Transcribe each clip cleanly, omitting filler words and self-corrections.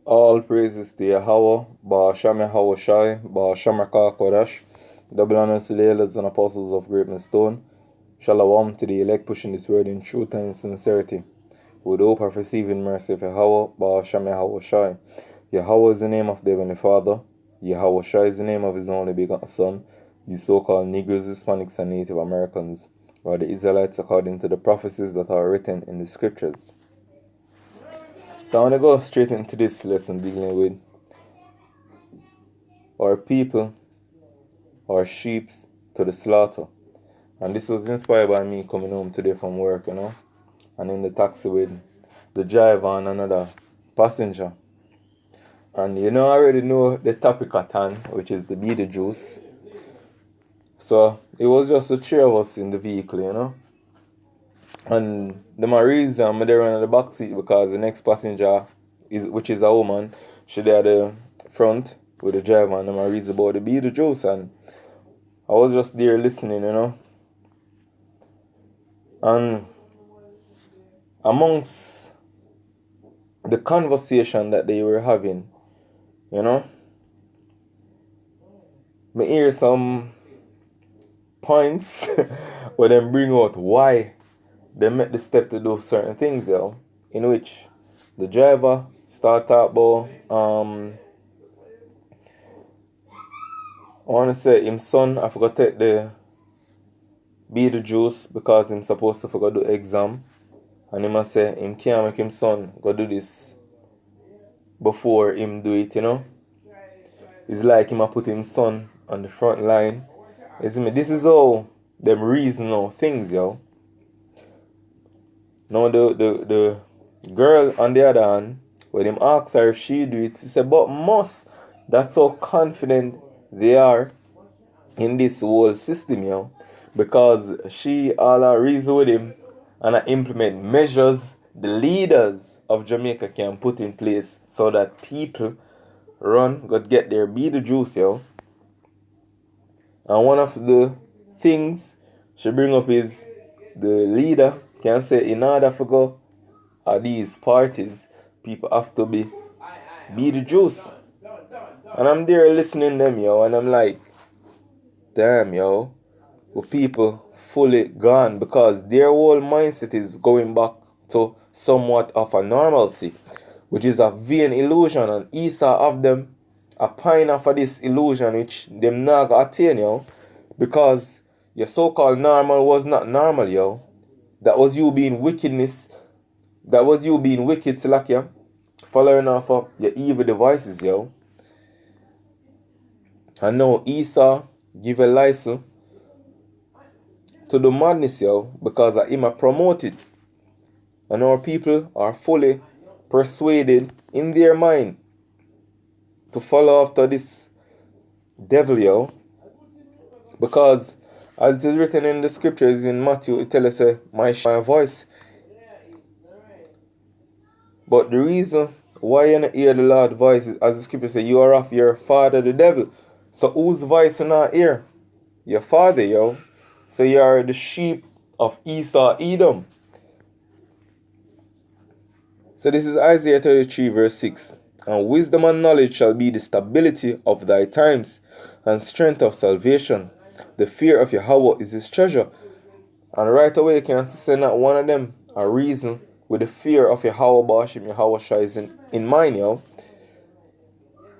All praises to Yahweh, Ba'asham Yahweh Shai, Ba'asham Kodash, double honors to the elders and apostles of Greatness Stone. Shalom to the elect pushing this word in truth and in sincerity, with hope of receiving mercy of Yahweh, Ba'asham Yahweh Shai. Yahweh is the name of the Heavenly Father, Yahweh Shai is the name of His only begotten Son, you so-called Negroes, Hispanics, and Native Americans, or the Israelites according to the prophecies that are written in the Scriptures. So I want to go straight into this lesson dealing with our people, our sheep to the slaughter. And this was inspired by me coming home today from work, and in the taxi with the driver and another passenger. And I already know the topic at hand, which is the Beetlejuice. So it was just the three of us in the vehicle, And the reason I'm there in the back seat because the next passenger which is a woman, she there at the front with the driver, and the reason about the Beetlejuice, and I was just there listening, And amongst the conversation that they were having, me hear some points where them bring out why they make the step to do certain things, in which the driver start talk about I want to say him son I forgot to take the Beetlejuice because him supposed to forgot do exam, and him must say him can't make him son go do this before him do it, It's like him a put him son on the front line. This is how them reason now things, Now the girl on the other hand, when him ask her if she do it, she said, but must. That's how confident they are in this whole system, because she all reason with him and I implement measures the leaders of Jamaica can put in place so that people go get their Beetlejuice, And one of the things she bring up is the leader can say in order for go at these parties, people have to be Beetlejuice. And I'm there listening to them, and I'm like, damn, with people fully gone because their whole mindset is going back to somewhat of a normalcy, which is a vain illusion, and Esau have them a pine for this illusion which them not gonna attain, because your so-called normal was not normal, That was you being wickedness. That was you being wicked, Salakia, following off of your evil devices, And now Esau give a license to the madness, because of him a promoted. And our people are fully persuaded in their mind to follow after this devil, because as it is written in the scriptures in Matthew, it tells us, my voice. But the reason why you not hear the Lord's voice is, as the scripture says, you are of your father the devil. So whose voice you not hear? Your father, So you are the sheep of Esau, Edom. So this is Isaiah 33 verse 6. And wisdom and knowledge shall be the stability of thy times, and strength of salvation. The fear of Yahweh is his treasure. And right away you can see that one of them a reason with the fear of Yahweh Ba'ashim Yahweh Shai is in mind,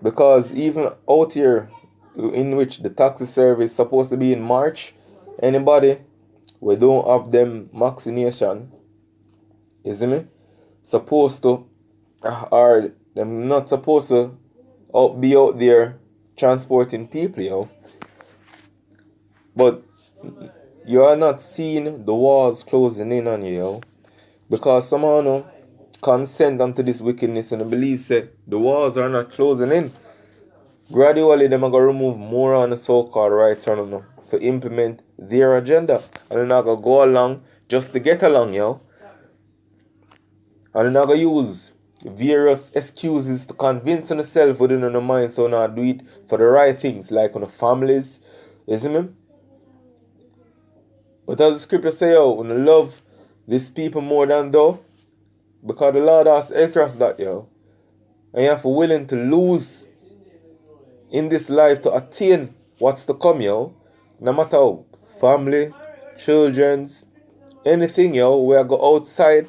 Because even out here in which the taxi service is supposed to be in March, anybody we don't have them vaccination, supposed to, or them not supposed to be out there transporting people, But you are not seeing the walls closing in on you, because somehow consent unto this wickedness and believe say the walls are not closing in. Gradually, them are going to remove more on the so-called right turn to implement their agenda. And they're not going to go along just to get along, And they're not going to use various excuses to convince themselves within their mind so not do it for the right things, like on the families, isn't it? But as the scripture say, when you love these people more than thou, because the Lord asked Ezra that, And you have to be willing to lose in this life to attain what's to come, yo. No matter how, family, children's, anything, yo, where I go outside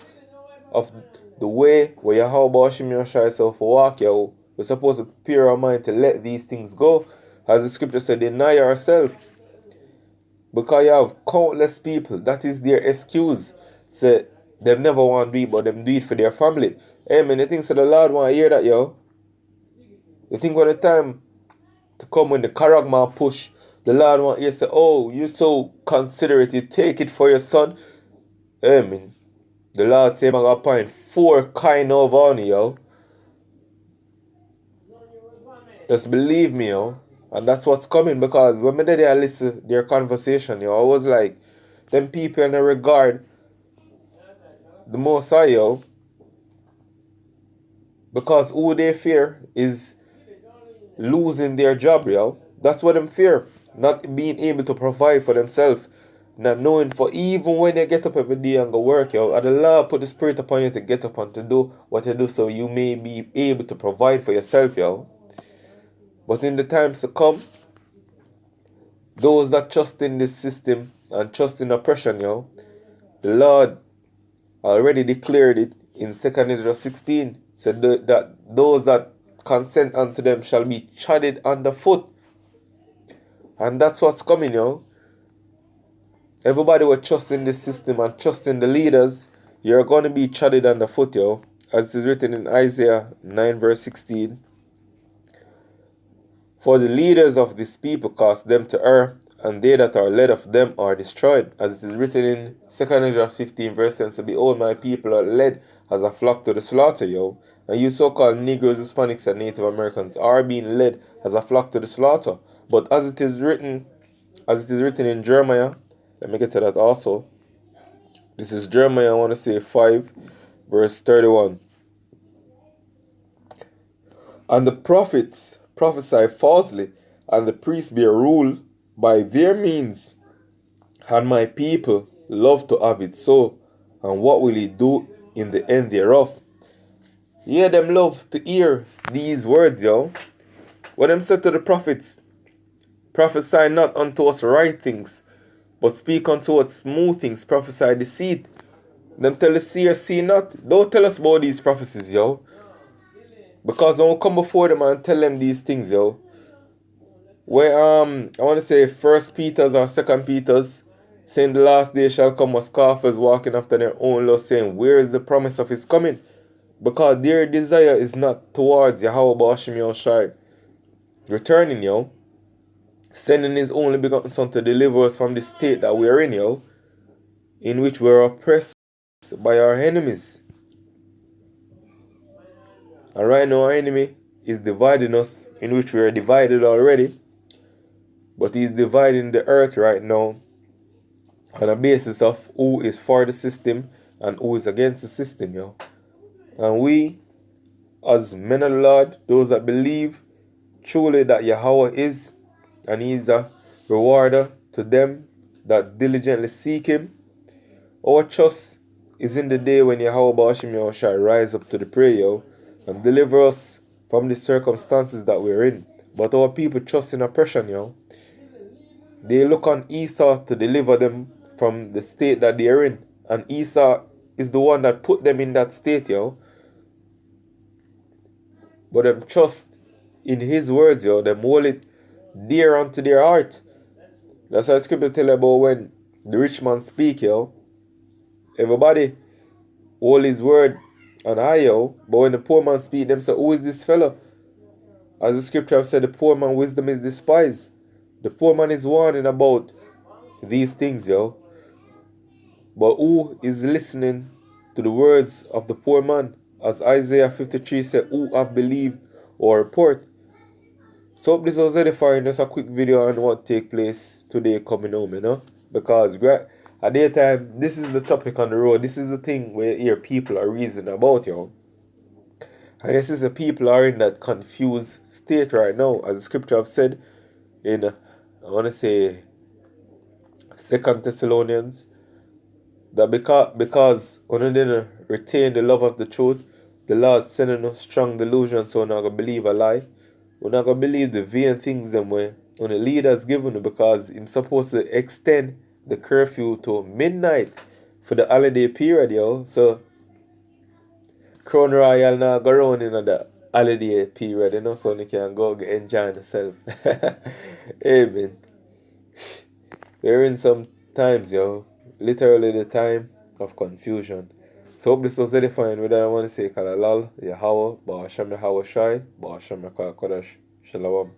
of the way where you how about yourself for walk, yo. We're supposed to prepare our mind to let these things go. As the scripture said, deny yourself. Because you have countless people, that is their excuse. Say, they never want to do it, but them do it for their family. Hey man, you think so the Lord want to hear that, yo? You think when the time to come when the charagma push, the Lord want you to say, oh, you're so considerate, you take it for your son. Hey man, the Lord say, I'm going to point 4 kind of on you, yo. Just believe me, yo. And that's what's coming, because when I did I listen to their conversation, yo, I was like, them people in the regard the Most High, yo, because who they fear is losing their job, yo. That's what them fear. Not being able to provide for themselves. Not knowing for even when they get up every day and go work, yo. And the Lord put the spirit upon you to get up and to do what you do so you may be able to provide for yourself, yo. But in the times to come, those that trust in this system and trust in oppression, yo, the Lord already declared it in 2 Ezra 16. Said that those that consent unto them shall be trodden underfoot. And that's what's coming, yo. Everybody will trust in this system and trust in the leaders. You're going to be trodden underfoot, yo. As it is written in Isaiah 9 verse 16. For the leaders of this people cast them to earth, and they that are led of them are destroyed. As it is written in 2 Ezra 15 verse 10. So behold, my people are led as a flock to the slaughter, yo. And you so-called Negroes, Hispanics, and Native Americans are being led as a flock to the slaughter. But as it is written in Jeremiah, let me get to that also. This is Jeremiah, I want to say 5 verse 31. And the prophets prophesy falsely, and the priests bear rule by their means. And my people love to have it so. And what will he do in the end thereof? Yeah, them love to hear these words, yo. What them said to the prophets, prophesy not unto us right things, but speak unto us smooth things, prophesy deceit. Them tell us see or see not. Don't tell us about these prophecies, yo. Because don't come before them and tell them these things, yo. Where I want to say 1 Peter's or 2 Peter's, saying the last day shall come as scoffers walking after their own lust, saying, where is the promise of his coming? Because their desire is not towards Yahweh Ba'ashim Yahushai returning, yo. Sending his only begotten son to deliver us from the state that we are in, yo. In which we are oppressed by our enemies. And right now our enemy is dividing us, in which we are divided already. But he's dividing the earth right now on a basis of who is for the system and who is against the system, yo. And we, as men of the Lord, those that believe truly that Yahweh is, and he is a rewarder to them that diligently seek him, our trust is in the day when Yahweh Ba'ashim Yahweh shall rise up to the prayer, yo, and deliver us from the circumstances that we're in. But our people trust in oppression, yo. They look on Esau to deliver them from the state that they're in. And Esau is the one that put them in that state, yo. But them trust in his words, yo. Them hold it dear unto their heart. That's how the scripture tell about when the rich man speak, yo. Everybody hold his word on high, yo. But when the poor man speak, them say, who is this fellow? As the scripture have said, the poor man wisdom is despised. The poor man is warning about these things, yo. But who is listening to the words of the poor man? As Isaiah 53 said, who have believed our report? So hope this was edifying. Just a quick video on what take place today coming home, you know. Because at the time, this is the topic on the road. This is the thing where here people are reasoning about, yo. And this is the people are in that confused state right now. As the scripture have said in, I want to say, 2 Thessalonians, that because one didn't retain the love of the truth, the Lord sending us strong delusion, so we're not going to believe a lie. We're not going to believe the vain things them way when the leader's given because he's supposed to extend the curfew to midnight for the holiday period, yo. So Crown Royal now go around in the holiday period, you know, so you can go enjoy yourself. Amen. We're in some times, yo. Literally the time of confusion. So hope this was edifying. Whether I want to say Kalalal, Yahweh, Ba'asham Yahweh Shai, Ba'asham Yakal Kodash, Shalom.